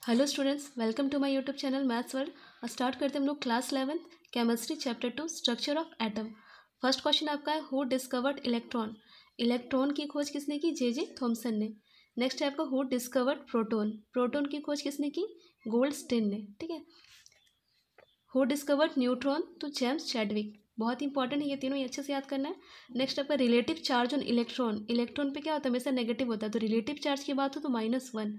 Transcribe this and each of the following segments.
Hello students, welcome to my YouTube channel maths world. और start करते हैं हम लोग class 11 chemistry chapter 2 structure of atom. First question आपका है, हु डिस्कवर्ड इलेक्ट्रॉन। इलेक्ट्रॉन की खोज किसने की? जे थॉमसन ने। नेक्स्ट है आपका, हु डिस्कवर्ड प्रोटॉन। प्रोटॉन की खोज किसने की? गोल्डस्टीन ने। ठीक है। Who discovered neutron? तो जेम्स चैडविक। बहुत इंपॉर्टेंट है ये तीनों, ये अच्छे से याद करना है। नेक्स्ट आपका, relative charge on electron. Electron पे क्या होता है? हमेशा नेगेटिव होता है, तो रिलेटिव चार्ज की बात हो तो -1।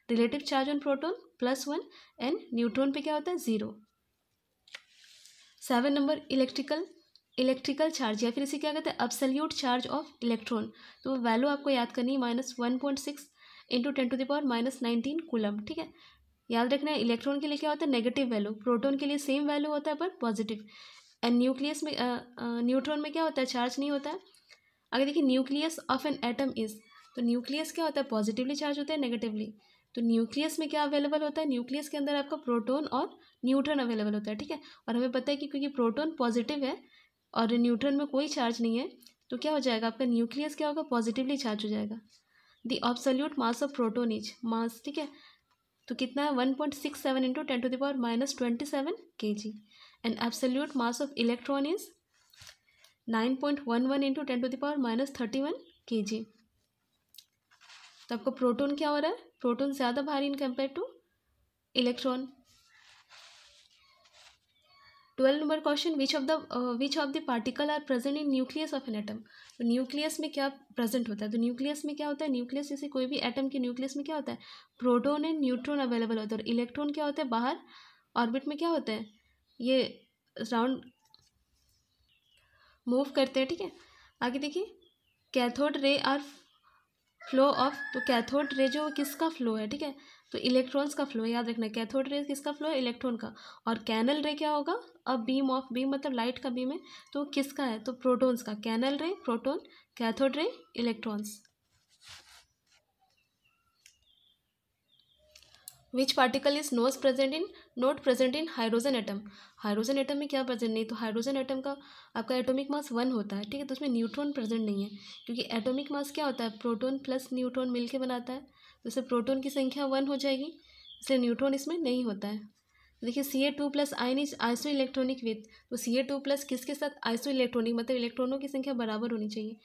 Relative charge on proton +1 and neutron पे क्या होता है? 0। 7 नंबर, इलेक्ट्रिकल चार्ज या फिर इसे क्या कहते हैं? Absolute charge of electron. तो वैल्यू आपको याद करनी है, -1.6 इंटू 10⁻⁻19 कूलम। ठीक है। याद रखना है, इलेक्ट्रॉन के लिए क्या होता है? Negative value. प्रोटॉन के लिए सेम वैल्यू होता है पर पॉजिटिव। एंड न्यूक्लियस में न्यूट्रॉन में क्या होता है? चार्ज नहीं होता है। अगर देखिए, nucleus of an atom is, तो न्यूक्लियस क्या होता है? पॉजिटिवली चार्ज होता है, नेगेटिवली। तो न्यूक्लियस में क्या अवेलेबल होता है? न्यूक्लियस के अंदर आपका प्रोटॉन और न्यूट्रॉन अवेलेबल होता है। ठीक है। और हमें पता है कि क्योंकि प्रोटॉन पॉजिटिव है और न्यूट्रॉन में कोई चार्ज नहीं है, तो क्या हो जाएगा? आपका न्यूक्लियस क्या होगा? पॉजिटिवली चार्ज हो जाएगा। The absolute mass of proton is mass. ठीक है। तो कितना है? 1.67 into 10⁻⁻27 kg। And absolute mass of electron is 9.11 into 10⁻31 kg। तो आपको प्रोटॉन क्या हो रहा है? प्रोटॉन ज़्यादा भारी in compare to electron. 12 number question, which of the particle are present in nucleus of an atom. तो न्यूक्लियस में क्या प्रेजेंट होता है? तो न्यूक्लियस में क्या होता है? न्यूक्लियस जैसे कोई भी एटम के न्यूक्लियस में क्या होता है? प्रोटॉन एंड न्यूट्रॉन अवेलेबल होता है। और इलेक्ट्रॉन क्या होता है? बाहर ऑर्बिट में क्या होता है? ये राउंड मूव करते हैं। ठीक है। आगे देखिए, cathode ray are flow of. तो कैथोड रे जो किसका फ्लो है? ठीक है। तो इलेक्ट्रॉन्स का फ्लो है, याद रखना है। कैथोड रे किसका फ्लो है? इलेक्ट्रॉन का। और कैनल रे क्या होगा? अब बीम ऑफ, बीम मतलब लाइट का बीम है, तो किसका है? तो प्रोटॉन्स का। कैनल रे proton, cathode ray electrons. Which particle is not present in hydrogen atom. Hydrogen atom में क्या प्रेजेंट नहीं? तो हाइड्रोजन एटम का आपका एटॉमिक मास 1 होता है। ठीक है। तो उसमें न्यूट्रॉन प्रेजेंट नहीं है, क्योंकि एटॉमिक मास क्या होता है? प्रोटॉन प्लस न्यूट्रॉन मिलके बनाता है। तो इससे प्रोटॉन की संख्या 1 हो जाएगी, इसलिए न्यूट्रॉन इसमें नहीं होता है। देखिए, Ca2+ ion is iso electronic with. तो Ca2+ किसके साथ? आइसो इलेक्ट्रॉनिक, मतलब इलेक्ट्रॉनों की संख्या बराबर होनी चाहिए।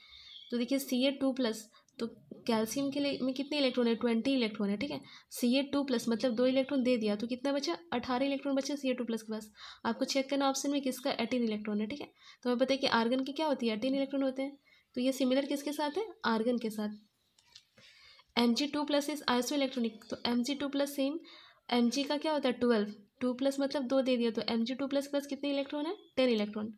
तो देखिए, Ca2+, तो कैल्शियम के लिए में कितने इलेक्ट्रॉन है? 20 इलेक्ट्रॉन है। ठीक है। Ca2+ मतलब 2 इलेक्ट्रॉन दे दिया, तो कितना बचा? 18 इलेक्ट्रॉन बचे Ca2+ के पास। आपको चेक करना ऑप्शन में किसका 18 इलेक्ट्रॉन है। ठीक है। तो हमें पता है कि आर्गन की क्या होती है? 18 इलेक्ट्रॉन होते हैं। तो ये सिमिलर किसके साथ है? आर्गन के साथ। Mg2+ is iso electronic. तो Mg2+ सेम, Mg का क्या होता है? 12। 2+ मतलब 2 दे दिया, तो Mg2+ के पास कितने इलेक्ट्रॉन है? 10 इलेक्ट्रॉन।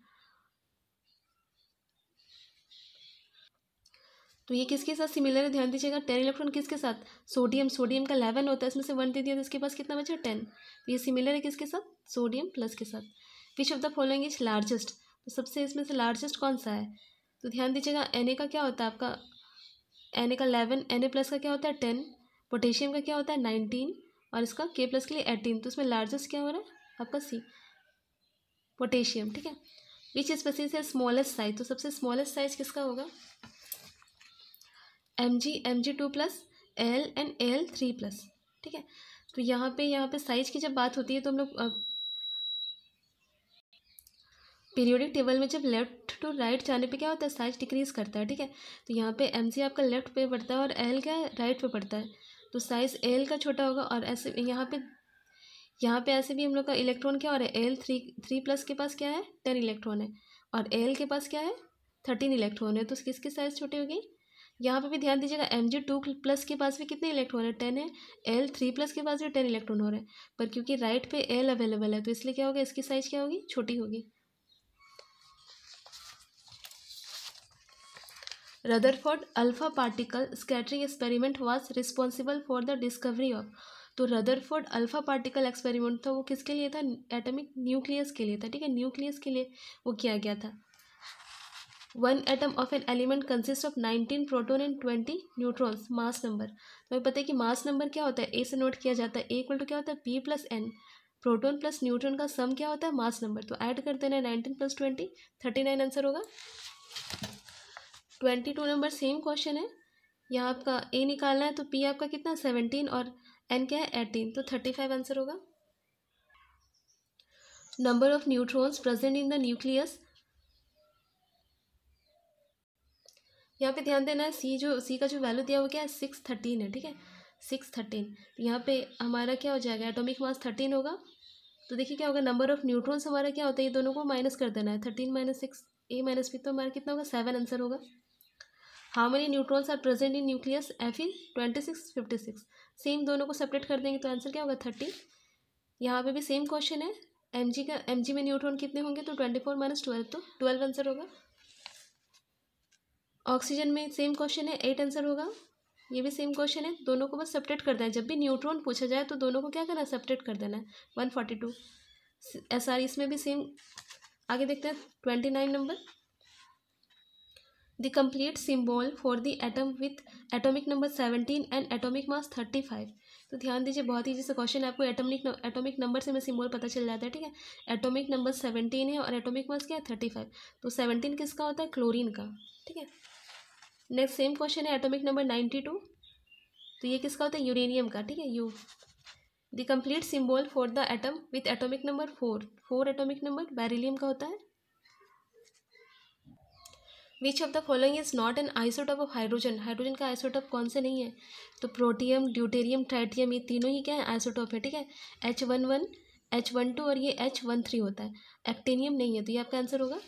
तो ये किसके साथ सिमिलर है? ध्यान दीजिएगा। 10 इलेक्ट्रॉन किसके साथ? सोडियम का 11 होता है, इसमें से 1 दे दिया, तो इसके पास कितना बचा? 10। तो ये सिमिलर है किसके साथ? सोडियम प्लस के साथ। विच of the following is largest. तो सबसे इसमें से लार्जेस्ट कौन सा है? तो ध्यान दीजिएगा, Na का क्या होता है आपका? Na का 11, Na+ का क्या होता है? 10, पोटेशियम का क्या होता है? 19, और इसका K+ के लिए 18। तो इसमें लार्जेस्ट क्या हो रहा है आपका? C, potassium. ठीक है। विच स्पेसीज है स्मॉलेस्ट साइज। तो सबसे स्मॉलेस्ट साइज किसका होगा? Mg2+, Al and Al3+। ठीक है। तो यहाँ पे साइज की जब बात होती है, तो हम लोग पीरियोडिक टेबल में जब लेफ्ट टू राइट जाने पे क्या होता है? साइज डिक्रीज करता है। ठीक है। तो यहाँ पे Mg आपका लेफ्ट पे पड़ता है और Al क्या है? राइट पे पड़ता है। तो साइज Al का छोटा होगा। और ऐसे यहाँ पे ऐसे भी हम लोग का इलेक्ट्रॉन क्या हो रहा है? Al3+ के पास क्या है? 10 इलेक्ट्रॉन है। और Al के पास क्या है? 13 इलेक्ट्रॉन है। तो किसकी साइज छोटी होगी? यहाँ पे भी ध्यान दीजिएगा, Mg2+ के पास भी कितने इलेक्ट्रॉन है? 10 है। Al3+ के पास भी 10 इलेक्ट्रॉन हो रहे हैं, पर क्योंकि राइट पे Al अवेलेबल है, तो इसलिए क्या होगा? इसकी साइज क्या होगी? छोटी होगी। Rutherford alpha particle scattering experiment was responsible for the discovery of. तो रदरफोर्ड अल्फा पार्टिकल एक्सपेरिमेंट था, वो किसके लिए था? एटॉमिक न्यूक्लियस के लिए था। ठीक है। न्यूक्लियस के लिए वो किया गया था। 1 atom of an element consists of 19 proton and 20 neutrons. Mass number, तो हमें पता है कि मास नंबर क्या होता है? ए से नोट किया जाता है। ए इक्वल टू क्या होता है? P+N। प्रोटॉन प्लस न्यूट्रॉन का सम क्या होता है? Mass number. तो ऐड कर देना है 19 + 20, 39 आंसर होगा। 22 नंबर सेम क्वेश्चन है। यहाँ आपका ए निकालना है, तो पी आपका कितना? 17 और एन क्या है 18, तो 35 आंसर होगा। Number of neutrons present in the nucleus, यहाँ पे ध्यान देना है सी का जो वैल्यू दिया वो क्या है 613 है, ठीक है 613। तो यहाँ पे हमारा क्या हो जाएगा, एटॉमिक मास 13 होगा। तो देखिए क्या होगा, नंबर ऑफ न्यूट्रॉन्स हमारा क्या होता है, ये दोनों को माइनस कर देना है, 13 माइनस 6 ए माइनस बी, तो हमारा कितना होगा 7 आंसर होगा। How many neutrons are present in nucleus, Fe 26 56, same दोनों को सेपरेट कर देंगे तो आंसर क्या होगा 30। यहाँ पे भी सेम क्वेश्चन है, एम जी में न्यूट्रॉन कितने होंगे, तो 24 माइनस 12, तो 12 आंसर होगा। ऑक्सीजन में सेम क्वेश्चन है, 8 आंसर होगा। ये भी सेम क्वेश्चन है, दोनों को बस सेपरेट कर देना है, जब भी न्यूट्रॉन पूछा जाए तो दोनों को क्या करना है, सेपरेट कर देना है। 142 SR, इसमें भी सेम। आगे देखते हैं 29 number, the complete symbol for the atom with atomic number 17 and atomic mass 35। तो ध्यान दीजिए, बहुत ही जैसे क्वेश्चन है, आपको एटॉमिक नंबर से में सिम्बॉल पता चल जाता है, ठीक है। एटॉमिक नंबर 17 है और एटॉमिक मास क्या है 35, तो 17 किसका होता है, क्लोरीन का, ठीक है। नेक्स्ट सेम क्वेश्चन है, एटॉमिक नंबर 92, तो ये किसका होता है, यूरेनियम का, ठीक है you. The complete symbol for the atom with atomic number 4 atomic number beryllium का होता है। विच of the following is not an isotope of hydrogen, hydrogen का आइसोटॉप कौन से नहीं है, तो प्रोटियम, ड्यूटेरियम, ट्राइटियम, ये तीनों ही क्या है आइसोटॉप है, ठीक है। H11 H12 और ये H13 होता है, एक्टिनियम नहीं है, तो ये आपका आंसर होगा।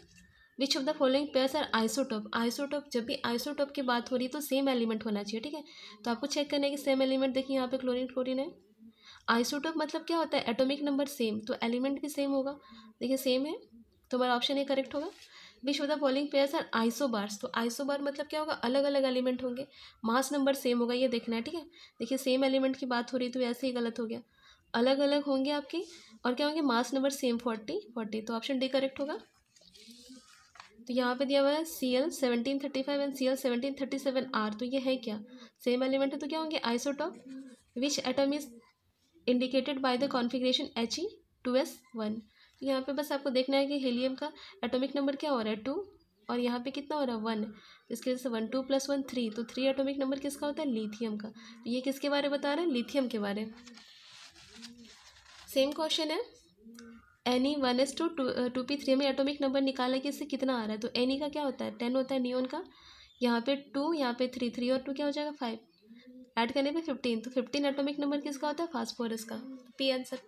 Which of the following pairs are isotope, isotope जब भी आइसोटॉप की बात हो रही है तो सेम एलिमेंट होना चाहिए, ठीक है। तो आपको चेक करना है कि सेम एलिमेंट, देखिए यहाँ पे क्लोरीन क्लोरीन है। आइसोटॉप मतलब क्या होता है, एटॉमिक नंबर सेम, तो एलिमेंट भी सेम होगा, देखिए सेम है, तो हमारा ऑप्शन ए करेक्ट होगा। Which of the following pairs are isobars, तो आइसोबार मतलब क्या होगा, अलग अलग एलिमेंट होंगे, मास नंबर सेम होगा, ये देखना है, ठीक है। देखिए सेम एलिमेंट की बात हो रही तो ऐसे ही गलत हो गया, अलग अलग होंगे आपके, और क्या होंगे, मास नंबर सेम 40, तो ऑप्शन डी करेक्ट होगा। तो यहाँ पे दिया हुआ है Cl1735 एंड Cl1737R, तो ये है क्या, सेम एलिमेंट है, तो क्या होंगे isotope. Which atom is indicated by the configuration He2S1, तो यहाँ पे बस आपको देखना है कि हीलियम का एटॉमिक नंबर क्या हो रहा है 2, और यहाँ पे कितना हो रहा है 1, तो इसके वजह से 1 2 + 1 3, तो 3 एटॉमिक नंबर किसका होता है, लिथियम का। तो ये किसके बारे में बता रहे हैं, लिथियम के बारे में। सेम क्वेश्चन है, Ne1s2 2p3 में एटॉमिक नंबर निकाला कि इससे कितना आ रहा है, तो Ne का क्या होता है 10 होता है नियोन का, यहाँ पे 2, यहाँ पे 3, 3 और 2 क्या हो जाएगा 5, ऐड करने पे 15, तो 15 एटॉमिक नंबर किसका होता है, फास्फोरस का, P answer.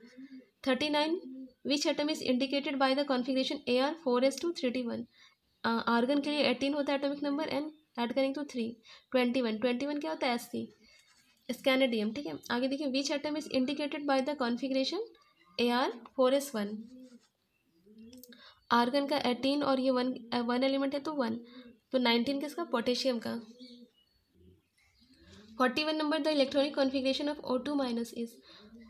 39, which atom is indicated by the configuration Ar4s2 3d1, argon के लिए 18 होता है एटॉमिक नंबर एंड ऐड करेंगे तो 3, 21 क्या होता है Sc, स्कैनेडियम, ठीक है। आगे देखिए, which atom is indicated by the configuration Ar4s1, argon का 18 और ये वन एलिमेंट है तो 1, तो 19 किसका, पोटेशियम का। 41 number, the electronic configuration of O2 minus is,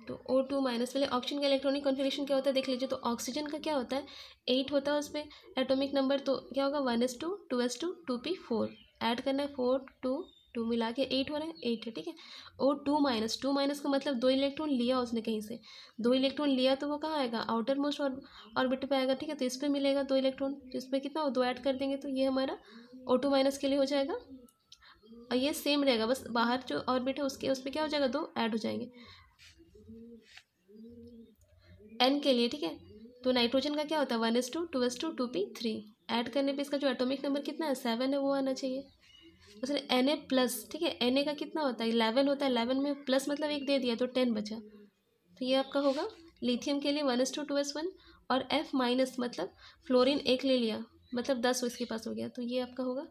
तो O2 माइनस वाले ऑक्सीजन का इलेक्ट्रॉनिक कॉन्फिग्रेशन क्या होता है देख लीजिए, तो ऑक्सीजन का क्या होता है 8 होता है उस पर एटॉमिक नंबर, तो क्या होगा 1s2 2s2 2p4, ऐड करना है 4 2 2 मिला के 8 हो रहा है, 8 है, ठीक है। O2 माइनस, 2 माइनस का मतलब 2 इलेक्ट्रॉन लिया उसने कहीं से, 2 इलेक्ट्रॉन लिया तो वो कहाँ आएगा, आउटर मोस्ट ऑर्बिट पे आएगा, ठीक है। तो इस पर मिलेगा 2 इलेक्ट्रॉन, तो इस पर कितना हो 2 ऐड कर देंगे, तो ये हमारा O2 माइनस के लिए हो जाएगा, और ये सेम रहेगा, बस बाहर जो ऑर्बिट है उसके उस पर क्या हो जाएगा 2 ऐड हो जाएंगे एन के लिए, ठीक है। तो नाइट्रोजन का क्या होता है 1s2 2s2 2p3, ऐड करने पे इसका जो एटॉमिक नंबर कितना है 7 है वो आना चाहिए। उसने Na प्लस, ठीक है, Na का कितना होता है 11 होता है, 11 में प्लस मतलब एक दे दिया तो 10 बचा, तो ये आपका होगा। लिथियम के लिए 1s2 2s1, और F माइनस मतलब फ्लोरीन एक ले लिया मतलब 10 इसके पास हो गया, तो ये आपका होगा।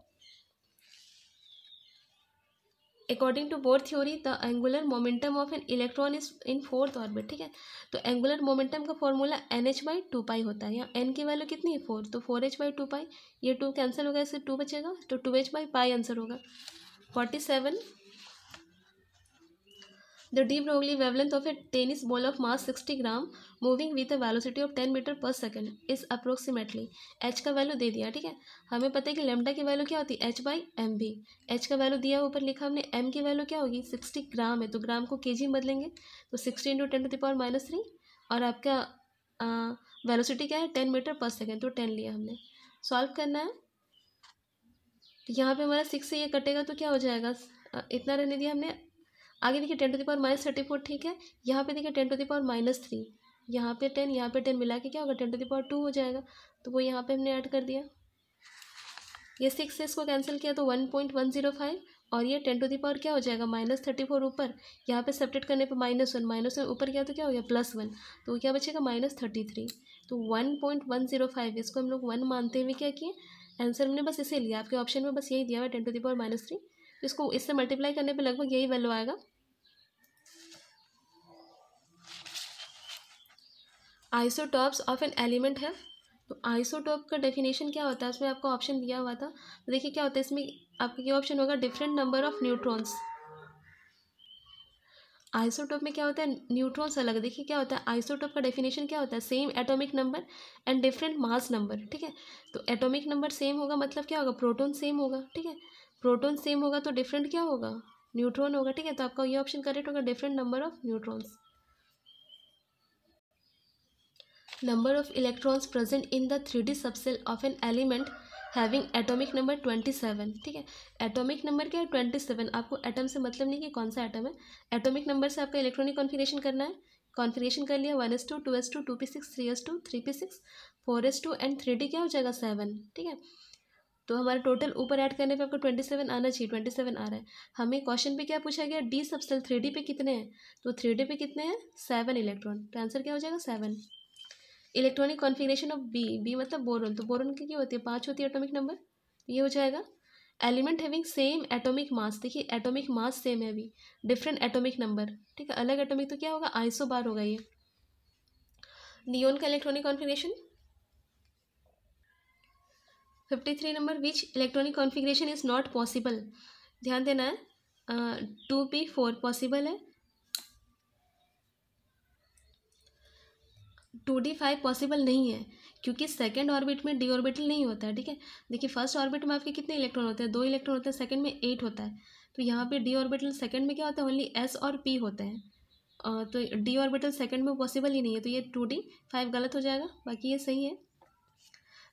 According to Bohr theory the angular momentum of an electron is in 4th orbit, ठीक है। तो एंगुलर मोमेंटम का फॉर्मूला NH/2π होता है, यहाँ n की वैल्यू कितनी है 4, तो 4h/2π, ये 2 कैंसिल हो गया, इससे 2 बचेगा, तो 2h/π आंसर होगा। 47, the de Broglie wavelength of a tennis ball of mass 60 gram moving with a velocity of 10 metre पर सेकेंड इज अप्रोक्सीमेटली, एच का वैल्यू दे दिया, ठीक है। हमें पता है कि लेमडा की वैल्यू क्या होती है H/mv, एच का वैल्यू दिया ऊपर लिखा हमने, एम की वैल्यू क्या होगी 60 ग्राम है, तो ग्राम को केजी में बदलेंगे, तो 60 × 10⁻³ और आपका वेलोसिटी क्या है 10 मीटर पर सेकेंड, तो 10 लिया हमने। सॉल्व करना है, तो यहाँ पे हमारा 6 से ये कटेगा तो क्या हो जाएगा, इतना रहने दिया हमने, आगे देखिए 10⁻34, ठीक है। यहाँ पे देखिए 10⁻3, यहाँ पे 10, यहाँ पे 10 मिला के क्या होगा 10⁻2 हो जाएगा, तो वो यहाँ पे हमने ऐड कर दिया। ये 6 से इसको कैंसिल किया तो 1.105, और ये 10 क्या हो जाएगा -34 ऊपर, यहाँ पे सब्ट्रैक्ट करने पे -1 ऊपर क्या तो क्या हो गया +1, तो क्या बचेगा -33। तो 1.105 इसको हम लोग 1 मानते हुए क्या किए, आंसर हमने बस इसे लिया। आपके ऑप्शन में बस यही दिया हुआ 10⁻3, तो इसको इससे मल्टीप्लाई करने पे लगभग यही वैल्यू आएगा। आइसोटॉप्स ऑफ एन एलिमेंट है, तो आइसोटॉप का डेफिनेशन क्या होता है, उसमें आपको ऑप्शन दिया हुआ था। तो देखिए क्या होता है इसमें, आपका क्या ऑप्शन होगा, different number of neutrons. Isotope में क्या होता है, न्यूट्रॉन्स अलग। देखिए क्या होता है, आइसोटॉप का डेफिनेशन क्या होता है, same atomic number and different mass number, ठीक है। तो एटॉमिक नंबर सेम होगा मतलब क्या होगा, प्रोटॉन सेम होगा, ठीक है। प्रोटॉन सेम होगा तो डिफरेंट क्या होगा, न्यूट्रॉन होगा, ठीक है। तो आपका ये ऑप्शन करेक्ट होगा, different number of neutrons. Number of electrons present in the 3D subcell of an element having atomic number 27, ठीक है। एटॉमिक नंबर क्या है 27, आपको एटम से मतलब नहीं कि कौन सा एटम है, एटॉमिक नंबर से आपका इलेक्ट्रॉनिक कॉन्फ़िगरेशन करना है। कॉन्फ़िगरेशन कर लिया 1s2 2s2 2p6 3s2 3p6 4s2 and 3d क्या हो जाएगा 7, ठीक है। तो हमारा टोटल ऊपर ऐड करने पे आपको 27 आना चाहिए, 27 आ रहा है। हमें क्वेश्चन पे क्या पूछा गया, डी सबसेल 3D पे कितने हैं, तो 3D पे कितने हैं 7 इलेक्ट्रॉन, तो आंसर क्या हो जाएगा 7। इलेक्ट्रॉनिक कॉन्फ़िगरेशन ऑफ बी मतलब बोरोन, तो बोरोन की क्या होती है 5 होती है एटॉमिक नंबर, ये हो जाएगा। Element having same atomic mass, देखिए एटॉमिक मास सेम है अभी, डिफरेंट एटॉमिक नंबर, ठीक है, अलग एटॉमिक तो क्या होगा आइसो बार होगा ये। नियोन का electronic configuration 53 number, which electronic configuration is not possible, ध्यान देना है। 2p4 पॉसिबल है, 2d5 पॉसिबल नहीं है, क्योंकि सेकंड ऑर्बिट में डी ऑर्बिटल नहीं होता है, ठीक है। देखिए फर्स्ट ऑर्बिट में आपके कितने इलेक्ट्रॉन होते हैं, 2 इलेक्ट्रॉन होते हैं, सेकंड में 8 होता है, तो यहाँ पे डी ऑर्बिटल सेकंड में क्या होता है ओनली s और p होते हैं, तो डी ऑर्बिटल सेकंड में पॉसिबल ही नहीं है, तो ये 2d5 गलत हो जाएगा, बाकी ये सही है।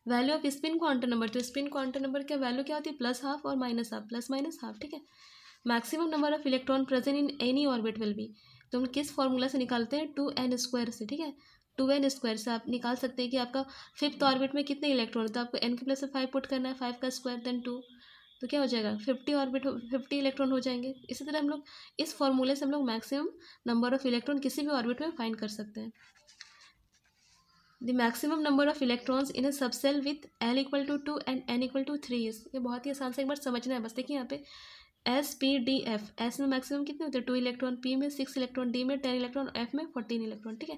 Value off spin quantum number, तो स्पिन क्वांटम नंबर का वैल्यू क्या होती है +12 और -12, +-12, ठीक है। Maximum number of electron present in any orbit will be, तो हम किस फॉर्मूला से निकालते हैं 2n² से, ठीक है। 2n² से आप निकाल सकते हैं कि आपका फिफ्थ ऑर्बिट में कितने इलेक्ट्रॉन, तो आपको n के प्लस से 5 पुट करना है, 5 का स्क्वायर देन 2, तो क्या हो जाएगा 50 इलेक्ट्रॉन हो जाएंगे। इसी तरह हम लोग इस फॉर्मूले से हम लोग मैक्सिमम नंबर ऑफ इलेक्ट्रॉन किसी भी ऑर्बिट में फाइंड कर सकते हैं। The maximum number of electrons in a subshell with l = 2 and n = 3 is, ये बहुत ही आसान से एक बार समझना है बस। देखिए यहाँ पे S, P, D, F, S में मैक्सिमम कितने होते हैं 2 इलेक्ट्रॉन, P में 6 इलेक्ट्रॉन, D में 10 इलेक्ट्रॉन, F में 14 इलेक्ट्रॉन, ठीक है।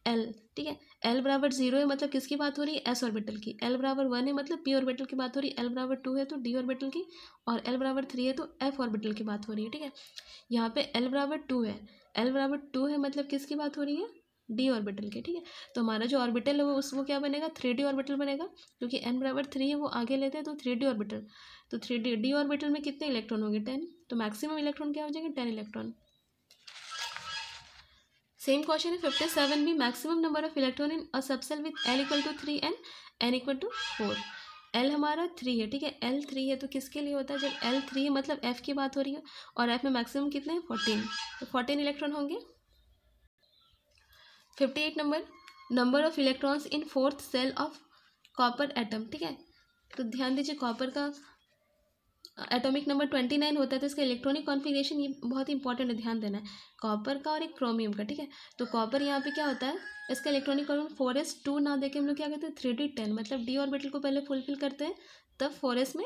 L, ठीक है, L बराबर 0 है मतलब किसकी बात हो रही है S ऑर्बिटल की, L बराबर 1 है मतलब P ऑर्बिटल की बात हो रही है, L बराबर 2 है तो D ऑर्बिटल की, और L बराबर 3 है तो F ऑर्बिटल की बात हो रही है, ठीक है। यहाँ पे L बराबर 2 है, L बराबर 2 है मतलब किसकी बात हो रही है डी ऑर्बिटल के, ठीक है। तो हमारा जो ऑर्बिटल है वो क्या बनेगा 3D ऑर्बिटल बनेगा, क्योंकि n बराबर 3 है वो आगे लेते हैं तो 3D ऑर्बिटल, तो 3D डी ऑर्बिटल में कितने इलेक्ट्रॉन होंगे 10, तो मैक्सिमम इलेक्ट्रॉन क्या हो जाएंगे 10 इलेक्ट्रॉन। सेम क्वेश्चन है 57 भी, maximum number of electron in a subshell with l = 3 and n = 4। L हमारा 3 है, ठीक है, L 3 है तो किसके लिए होता है, जब L 3 है मतलब F की बात हो रही है, और F में मैक्सिमम कितने हैं 14, तो 14 इलेक्ट्रॉन होंगे। 58 number, number of electrons in fourth shell of copper atom, ठीक है। तो ध्यान दीजिए कॉपर का एटॉमिक नंबर 29 होता है, तो इसका इलेक्ट्रॉनिक कॉन्फ़िगरेशन ये बहुत ही इंपॉर्टेंट है, ध्यान देना है, कॉपर का और एक क्रोमियम का, ठीक है। तो कॉपर यहाँ पे क्या होता है, इसका इलेक्ट्रॉनिक कॉन्फ़िगरेशन 4s2 ना देके हम लोग क्या करते हैं 3d10, मतलब डी ऑर्बिटल को पहले फुलफिल करते हैं तब 4s में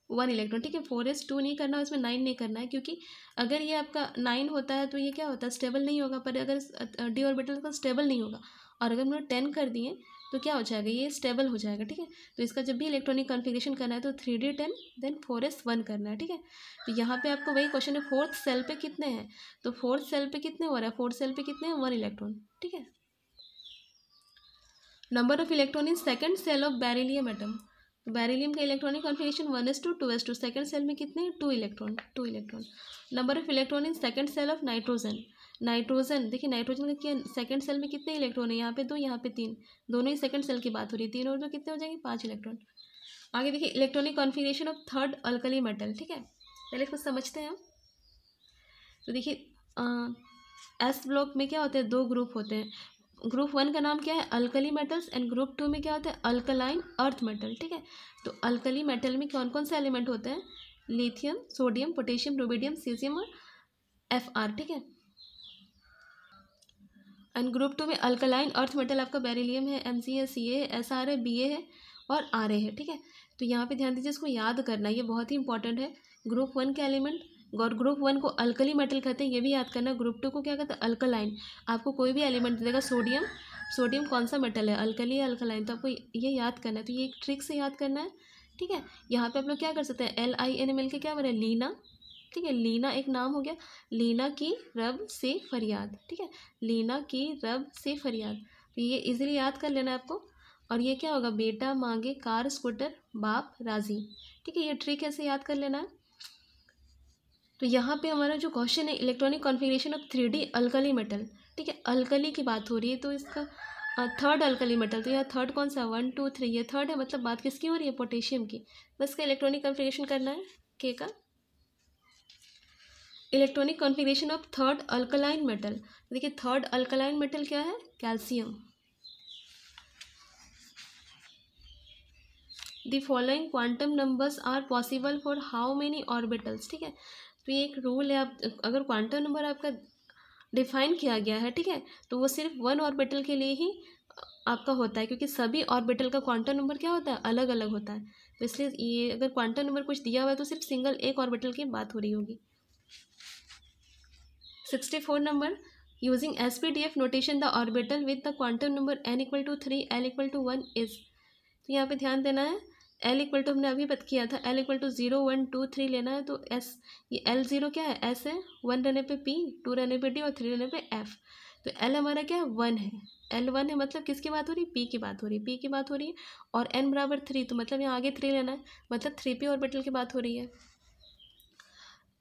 1 इलेक्ट्रॉन, ठीक है। 4s2 नहीं करना, इसमें 9 नहीं करना है, क्योंकि अगर ये आपका 9 होता है तो ये क्या होता है स्टेबल नहीं होगा, पर अगर डी ऑर्बिटल का स्टेबल नहीं होगा, और अगर हम लोग 10 कर दिए तो क्या हो जाएगा ये स्टेबल हो जाएगा, ठीक है। तो इसका जब भी इलेक्ट्रॉनिक कॉन्फ़िगरेशन करना है तो 3d10 देन 4s1 करना है, ठीक है। तो यहाँ पे आपको वही क्वेश्चन है फोर्थ सेल पे कितने हैं, तो फोर्थ सेल पे कितने हो रहा है, फोर्थ सेल पे कितने हैं 1 इलेक्ट्रॉन, ठीक है। Number of electron in second shell of beryllium atom, तो बेरिलियम का electronic configuration 1s2 2s2, second shell में कितने हैं 2 electron. Number of electron in second shell of nitrogen, nitrogen देखिए नाइट्रोजन का क्या सेकंड सेल में कितने इलेक्ट्रॉन है, यहाँ पे 2 यहाँ पे 3, दोनों ही सेकंड सेल की बात हो रही है, 3 और 2 कितने हो जाएंगे 5 इलेक्ट्रॉन। आगे देखिए electronic configuration of third alkali metal, ठीक है, पहले इसको समझते हैं हम। तो देखिए एस ब्लॉक में क्या होते हैं, 2 ग्रुप होते हैं। ग्रुप 1 का नाम क्या है, अल्कली मेटल्स, एंड ग्रुप 2 में क्या होता है, अल्कलाइन अर्थ मेटल। ठीक है, तो अल्कली मेटल में कौन कौन से एलिमेंट होते हैं, lithium, sodium, potassium, rubidium, caesium और Fr। ठीक है, एंड ग्रुप 2 में अल्कलाइन अर्थ मेटल आपका बेरिलियम है, Mc है, Ca है, Sr है, Ba है और Ra है। ठीक है, तो यहाँ पे ध्यान दीजिए, इसको याद करना, ये बहुत ही इंपॉर्टेंट है। ग्रुप 1 के एलिमेंट, और ग्रुप 1 को अल्कली मेटल कहते हैं, ये भी याद करना। ग्रुप 2 को क्या कहते हैं, अल्कलाइन। आपको कोई भी एलिमेंट देगा, सोडियम, सोडियम कौन सा मेटल है, अल्कली या अल्कलाइन, तो आपको ये याद करना है। तो ये एक ट्रिक से याद करना है। ठीक है, यहाँ पे आप लोग क्या कर सकते हैं, LIN मिल के क्या बने, लीना। ठीक है, लीना एक नाम हो गया, लीना की रब से फरियाद। ठीक है, लीना की रब से फरियाद, तो ये इजीली याद कर लेना है आपको। और ये क्या होगा, बेटा मांगे कार स्कूटर बाप राजी। ठीक है, ये ट्रिक ऐसे याद कर लेना है। तो यहाँ पे हमारा जो क्वेश्चन है, electronic configuration of 3D alkali metal. ठीक है, अल्कली की बात हो रही है, तो इसका थर्ड अल्कली मेटल, तो यह थर्ड कौन सा, 1 2 3, ये थर्ड है, मतलब बात किसकी हो रही है, पोटेशियम की। बस का इलेक्ट्रॉनिक कॉन्फ़िगरेशन करना है के का। Electronic configuration of third alkaline metal, देखिए थर्ड अल्कलाइन मेटल क्या है, calcium. The following quantum numbers are possible for how many orbitals. ठीक है, तो ये एक रूल है, आप अगर क्वांटम नंबर आपका डिफाइन किया गया है, ठीक है, तो वो सिर्फ 1 ऑर्बिटल के लिए ही आपका होता है, क्योंकि सभी ऑर्बिटल का क्वांटम नंबर क्या होता है, अलग अलग होता है। तो इसलिए ये अगर क्वांटम नंबर कुछ दिया हुआ है तो सिर्फ सिंगल एक ऑर्बिटल की बात हो रही होगी। 64 number, using SPDF notation the orbital with the quantum number n equal to 3 l equal to 1 is. तो यहाँ पे ध्यान देना है, l इक्वल टू हमने अभी बात किया था, l इक्वल टू 0 1 2 3 लेना है, तो s, ये L0 क्या है, s है, 1 रहने पे p, 2 रहने पे d और 3 रहने पे f। तो l हमारा क्या है, 1 है, L1 है, मतलब किसकी बात हो रही है, p की बात हो रही है, p की बात हो रही है। और n बराबर 3, तो मतलब यहाँ आगे 3 लेना है, मतलब 3p ऑर्बिटल की बात हो रही है।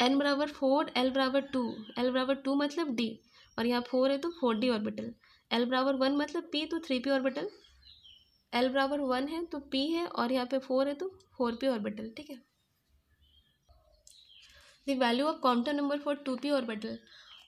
n बराबर 4, l बराबर 2, l बराबर 2 मतलब d, और यहाँ 4 है तो 4d ऑर्बिटल। l बराबर 1 मतलब p, तो 3p ऑर्बिटल। l बराबर 1 है तो p है, और यहाँ पे 4 है तो 4p ऑर्बिटल। ठीक है, the value of quantum number for 2p orbital.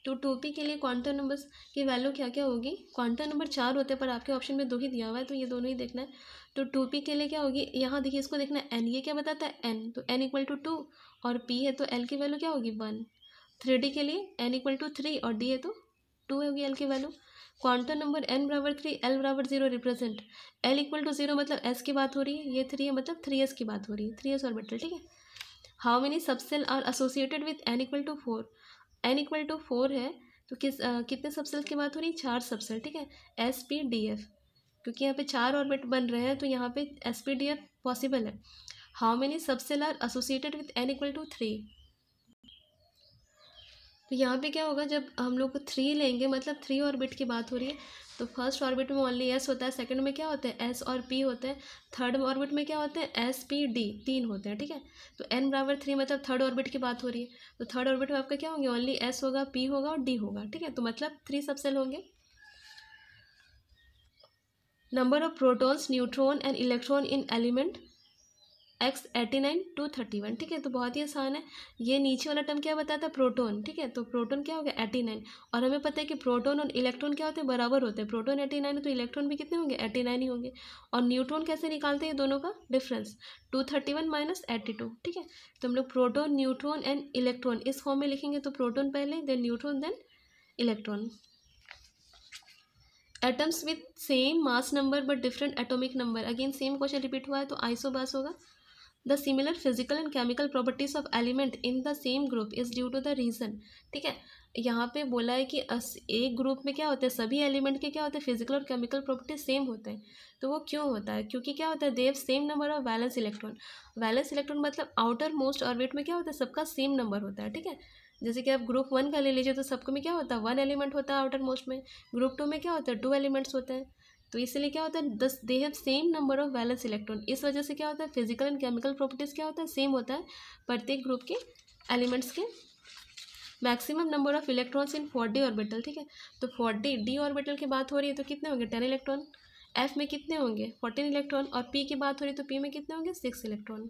तो 2p के लिए क्वांटम नंबर्स की वैल्यू क्या क्या होगी, क्वांटम नंबर 4 होते हैं, पर आपके ऑप्शन में 2 ही दिया हुआ है, तो ये दोनों ही देखना है। तो 2p के लिए क्या होगी, यहाँ देखिए इसको देखना है, n, ये क्या बताता है, n, तो n इक्वल टू 2, और p है तो l की वैल्यू क्या होगी, 1। 3d के लिए n इक्वल टू 3 और d है तो 2 होगी l की वैल्यू। क्वांटम नंबर n बराबर 3, l बराबर 0 रिप्रेजेंट, l इक्वल टू 0 मतलब s की बात हो रही है, ये 3 है मतलब 3s की बात हो रही है, 3s ऑर्बिटल। ठीक है, how many subshell are associated with n equal to 4, n equal to 4 है, तो कितने सबसेल की बात हो रही है, 4 सबसेल। ठीक है, SPDF, क्योंकि यहाँ पे 4 ऑर्बिट बन रहे हैं, तो यहाँ पे SPDF पॉसिबल है। How many subshell are associated with n equal to 3, तो यहाँ पे क्या होगा, जब हम लोग 3 लेंगे मतलब 3 ऑर्बिट की बात हो रही है, तो फर्स्ट ऑर्बिट में ओनली s होता है, सेकंड में क्या होता है, s और p होते हैं, थर्ड ऑर्बिट में क्या होते हैं, SPD 3 होते हैं। ठीक है, तो n बराबर 3 मतलब थर्ड ऑर्बिट की बात हो रही है, तो थर्ड ऑर्बिट में आपका क्या होंगे, ओनली s होगा, p होगा और d होगा। ठीक है, तो मतलब 3 सबसेल होंगे। Number of protons, neutron and electron in element x 89 to 31। ठीक है, तो बहुत ही आसान है। ये नीचे वाला टर्म क्या बताता है, प्रोटॉन। ठीक है, तो प्रोटॉन क्या हो गया, 89, और हमें पता है कि प्रोटॉन और इलेक्ट्रॉन क्या होते हैं, बराबर होते हैं। प्रोटॉन 89 है तो इलेक्ट्रॉन भी कितने होंगे, 89 ही होंगे। और न्यूट्रॉन कैसे निकालते हैं, दोनों का डिफरेंस, 231 माइनस 82। ठीक है, तो हम लोग प्रोटॉन, न्यूट्रॉन एंड इलेक्ट्रॉन इस फॉर्म में लिखेंगे, तो प्रोटॉन पहले, then neutron, then electron. Atoms with same mass number but different atomic number, again same question repeat हुआ है, तो आइसोबास होगा। The similar physical and chemical properties of element in the same group is due to the reason. ठीक है, यहाँ पे बोला है कि एक ग्रुप में क्या होता है, सभी एलिमेंट के क्या होते हैं, फिजिकल और केमिकल प्रॉपर्टीज सेम होते हैं। तो वो क्यों होता है, क्योंकि क्या होता है, they have same number of valence electron. Valence electron मतलब आउटर मोस्ट ऑर्बिट में क्या होता है, सबका सेम नंबर होता है। ठीक है, जैसे कि आप ग्रुप 1 का ले लीजिए, तो सबको में क्या होता है, 1 एलिमेंट होता है आउटर मोस्ट में। ग्रुप 2 में क्या होता है, 2 एलिमेंट्स होते हैं। तो इसलिए क्या होता है, they have same number of valence electron. इस वजह से क्या होता है, फिजिकल एंड केमिकल प्रॉपर्टीज क्या होता है, सेम होता है प्रत्येक ग्रुप के एलिमेंट्स के। Maximum number of electrons in 4d orbital. ठीक है, तो 4d डी ऑर्बिटल की बात हो रही है तो कितने होंगे, 10 इलेक्ट्रॉन। f में कितने होंगे, 14 इलेक्ट्रॉन। और p की बात हो रही है तो p में कितने होंगे, 6 इलेक्ट्रॉन।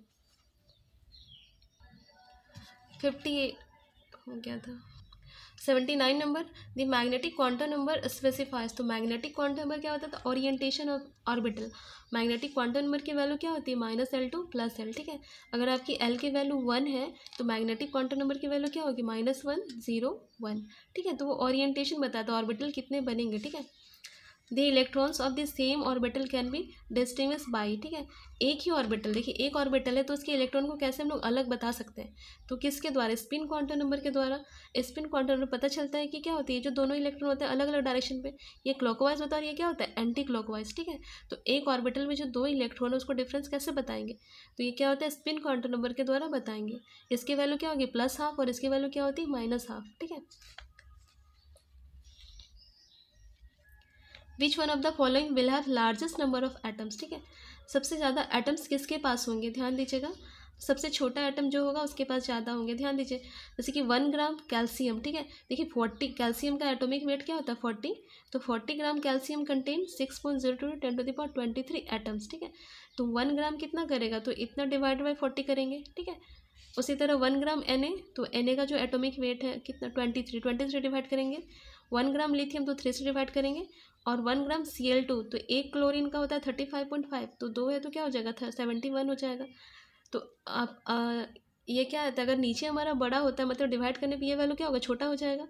58 हो गया था। 79 number, the magnetic quantum number specifies. तो मैग्नेटिक क्वांटम नंबर क्या होता है? तो orientation of orbital. Magnetic quantum number की वैल्यू क्या होती है? -L2 + L, ठीक है। अगर आपकी L की वैल्यू 1 है तो मैग्नेटिक क्वांटम नंबर की वैल्यू क्या होगी? -1 0 1, ठीक है। तो वो ओरिएंटेशन बताता है ऑर्बिटल कितने बनेंगे, ठीक है। The electrons of the same orbital can be distinguish by, ठीक है। एक ही ऑर्बिटल, देखिए एक ऑर्बिटल है तो उसके इलेक्ट्रॉन को कैसे हम लोग अलग बता सकते हैं? तो किसके द्वारा? स्पिन क्वांटम नंबर के द्वारा। स्पिन क्वांटम नंबर पता चलता है कि क्या होती है, जो दोनों इलेक्ट्रॉन होते हैं अलग अलग डायरेक्शन पे, ये क्लॉकवाइज होता है और ये क्या होता है? एंटी क्लॉकवाइज, ठीक है। तो एक ऑर्बिटल में जो दो इलेक्ट्रॉन है उसको डिफरेंस कैसे बताएंगे? तो ये क्या होता है? स्पिन क्वांटम नंबर के द्वारा बताएंगे। इसकी वैल्यू क्या होगी? +12 और इसकी वैल्यू क्या होती है? -12, ठीक है। Which one of the following will have largest number of atoms, ठीक है। सबसे ज़्यादा एटम्स किसके पास होंगे? ध्यान दीजिएगा, सबसे छोटा एटम जो होगा उसके पास ज़्यादा होंगे। ध्यान दीजिए, जैसे कि 1 ग्राम कैल्शियम, ठीक है। देखिए 40 कैल्शियम का एटॉमिक वेट क्या होता है? 40। तो 40 ग्राम कैल्शियम कंटेन 6.02 × 10⁻23 एटम्स, ठीक है। तो 1 ग्राम कितना करेगा? तो इतना डिवाइड बाई 40 करेंगे, ठीक है। उसी तरह 1 ग्राम Na, तो Na का जो एटॉमिक वेट है कितना? 23 डिवाइड करेंगे। 1 ग्राम लिथियम तो 3 से डिवाइड करेंगे। और 1 ग्राम Cl2, तो एक क्लोरीन का होता है 35.5, तो 2 है तो क्या हो जाएगा? 71 हो जाएगा। तो आप ये क्या है, अगर नीचे हमारा बड़ा होता है मतलब डिवाइड करने पे ये वैल्यू क्या होगा? छोटा हो जाएगा।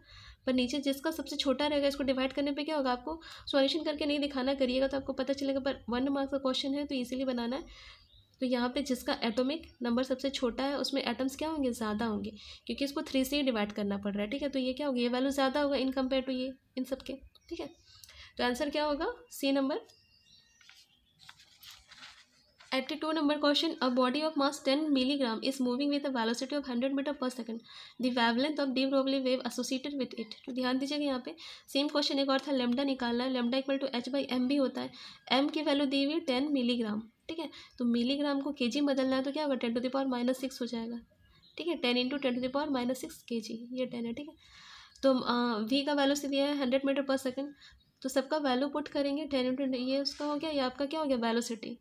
पर नीचे जिसका सबसे छोटा रहेगा इसको डिवाइड करने पे क्या होगा? आपको सॉल्यूशन करके नहीं दिखाना, करिएगा तो आपको पता चलेगा। पर 1 मार्क्स का क्वेश्चन है तो इसीलिए बनाना है। तो यहाँ पे जिसका एटॉमिक नंबर सबसे छोटा है उसमें एटम्स क्या होंगे? ज़्यादा होंगे, क्योंकि इसको 3 से ही डिवाइड करना पड़ रहा है, ठीक है। तो ये क्या होगा? ये वैल्यू ज़्यादा होगा इन कंपेयर टू ये इन सबके, ठीक है। तो आंसर क्या होगा? C number. 82 number question, a body of mass 10 milligram is moving with a velocity of 100 metre per second, the wavelength of de Broglie wave associated with it. तो ध्यान दीजिएगा यहाँ पे सेम क्वेश्चन एक और था, लेमडा निकालना है। लेमडा इक्वल टू h/m भी होता है। m की वैल्यू दी हुई है 10 मिलीग्राम, ठीक है। तो मिलीग्राम को केजी बदलना है तो क्या होगा? 10⁻⁻6 हो जाएगा, ठीक है। 10 × 10⁻⁻6 kg, ये 10 है, ठीक है। तो v का वैल्यू से दिया है 100 मीटर पर सेकंड, तो सबका वैल्यू पुट करेंगे। 10 × ये उसका हो गया, ये आपका क्या हो गया? वेलोसिटी।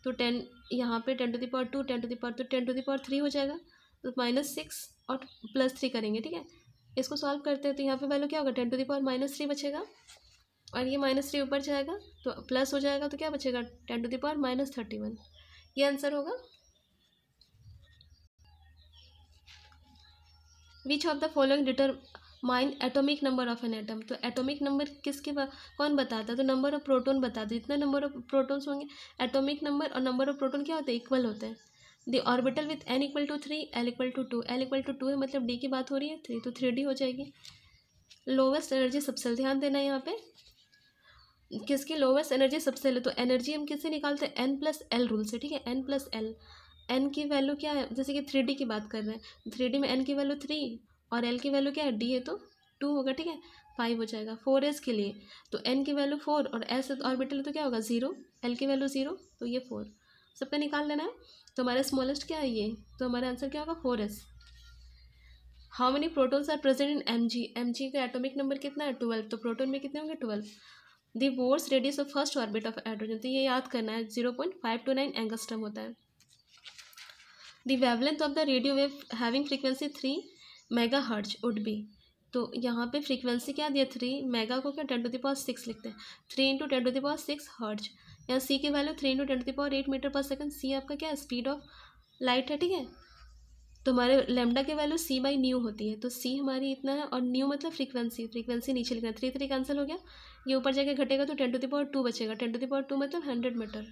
तो 10 यहाँ पे 10⁻², 10⁻3 हो जाएगा। तो -6 और +3 करेंगे, ठीक है। इसको सॉल्व करते हैं तो यहाँ पे वैल्यू क्या होगा? 10⁻³ बचेगा और ये -3 ऊपर जाएगा तो प्लस हो जाएगा, तो क्या बचेगा? 10⁻31। ये आंसर होगा। Which of the following determine atomic number of an atom. तो एटॉमिक नंबर किसके कौन बताता है? तो नंबर ऑफ प्रोटॉन बताता है। जितना नंबर ऑफ प्रोटॉन्स होंगे, एटॉमिक नंबर और नंबर ऑफ प्रोटॉन क्या होते हैं? इक्वल होते हैं। The orbital with n = 3, L = 2। L = 2 है मतलब d की बात हो रही है, 3 तो 3d हो जाएगी। लोवेस्ट एनर्जी सबसेल, ध्यान देना है यहाँ पे किसकी लोवेस्ट एनर्जी सबसेल है। तो एनर्जी हम किससे निकालते हैं? n+L रूल से, ठीक है। n+L, n की वैल्यू क्या है? जैसे कि 3d की बात कर रहे हैं, 3d में n की वैल्यू 3 और l की वैल्यू क्या है? d है तो 2 होगा, ठीक है। 5 हो जाएगा। 4s के लिए तो n की वैल्यू 4 और s ऑर्बिटल तो क्या होगा? 0, l की वैल्यू 0 तो ये 4, सबका निकाल लेना है। तो हमारा स्मॉलेस्ट क्या है? ये। तो हमारा आंसर क्या होगा? 4s। How many protons are present in mg। mg का एटॉमिक नंबर कितना है? 12। तो प्रोटॉन में कितने होंगे? 12। The Bohr's radius of first orbit of hydrogen, तो ये याद करना है, 0.529 एंगस्ट्रम होता है। The wavelength of the radio wave having frequency 3 megahertz would be. तो यहाँ पे फ्रीक्वेंसी क्या दिया? 3 मेगा को क्या 10⁻6 लिखते हैं, 3 × 10⁻6 हर्ट्ज। यहाँ सी की वैल्यू 3 × 10⁸ मीटर पर सेकंड। सी आपका क्या है? स्पीड ऑफ लाइट है, ठीक है। तो हमारे लेमडा की वैल्यू c/न्यू होती है, तो c हमारी इतना है और न्यू मतलब फ्रीक्वेंसी, फ्रीक्वेंसी नीचे लिखना है। 3 3 कैंसिल हो गया, ये ऊपर जाके घटेगा तो 10⁻² बचेगा। 10⁻² मतलब 100 metre.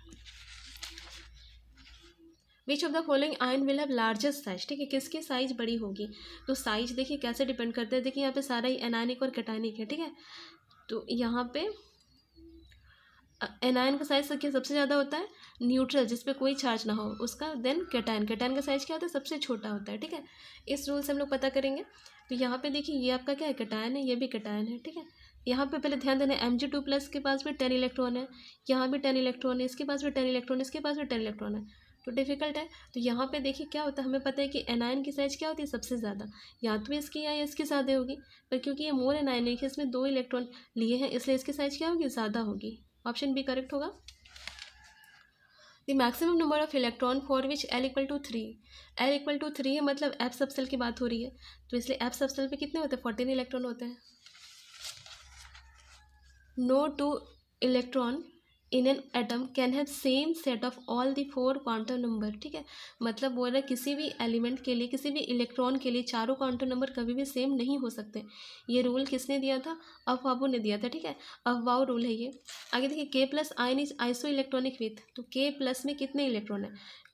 Which of the following ion will have largest size, ठीक है। किसकी साइज बड़ी होगी? तो साइज देखिए कैसे डिपेंड करता है। देखिए यहाँ पे सारा ही एनायनिक और कैटायनिक है, ठीक है। तो यहाँ पे एनायन का साइज सबसे ज़्यादा होता है, न्यूट्रल जिस पे कोई चार्ज ना हो उसका। देन कैटायन, कैटायन का साइज क्या होता है? सबसे छोटा होता है, ठीक है। इस रूल से हम लोग पता करेंगे। तो यहाँ पे देखिए ये आपका क्या है? कैटायन है, ये भी कैटायन है, ठीक है। यहाँ पे पहले ध्यान देना है Mg2+ के पास भी 10 इलेक्ट्रॉन है, यहाँ भी 10 इलेक्ट्रॉन है, इसके पास भी 10 इलेक्ट्रॉन है, इसके पास भी 10 इलेक्ट्रॉन है। तो डिफिकल्ट है। तो यहाँ पे देखिए क्या होता है, हमें पता है कि एनायन की साइज क्या होती है? सबसे ज़्यादा, या तो इसकी या इसकी ज़्यादा होगी। पर क्योंकि ये मोर एनायनिक है, इसमें 2 इलेक्ट्रॉन लिए हैं, इसलिए इसकी साइज क्या होगी? ज़्यादा होगी। ऑप्शन बी करेक्ट होगा। The maximum number of electron for which L equal to 3, L equal to 3 है, मतलब एफ सबसेल की बात हो रही है, तो इसलिए एफ सबसेल पे कितने होते हैं, 14 इलेक्ट्रॉन होते हैं। No two electron in an atom can have same set of all the 4 quantum number, ठीक है, मतलब बोल रहा है किसी भी एलिमेंट के लिए, किसी भी इलेक्ट्रॉन के लिए चारों क्वांटम नंबर कभी भी सेम नहीं हो सकते। ये रूल किसने दिया था, अफबाऊ ने दिया था, ठीक है, अफबाऊ रूल है ये। आगे देखिए, के plus ion is iso electronic with, तो के प्लस में कितने इलेक्ट्रॉन है,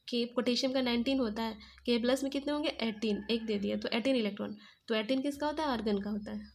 के पोटेशियम का 19 होता है, के प्लस में कितने होंगे 18, एक दे दिया तो 18 इलेक्ट्रॉन, तो 18 किसका होता है, आर्गन का होता है।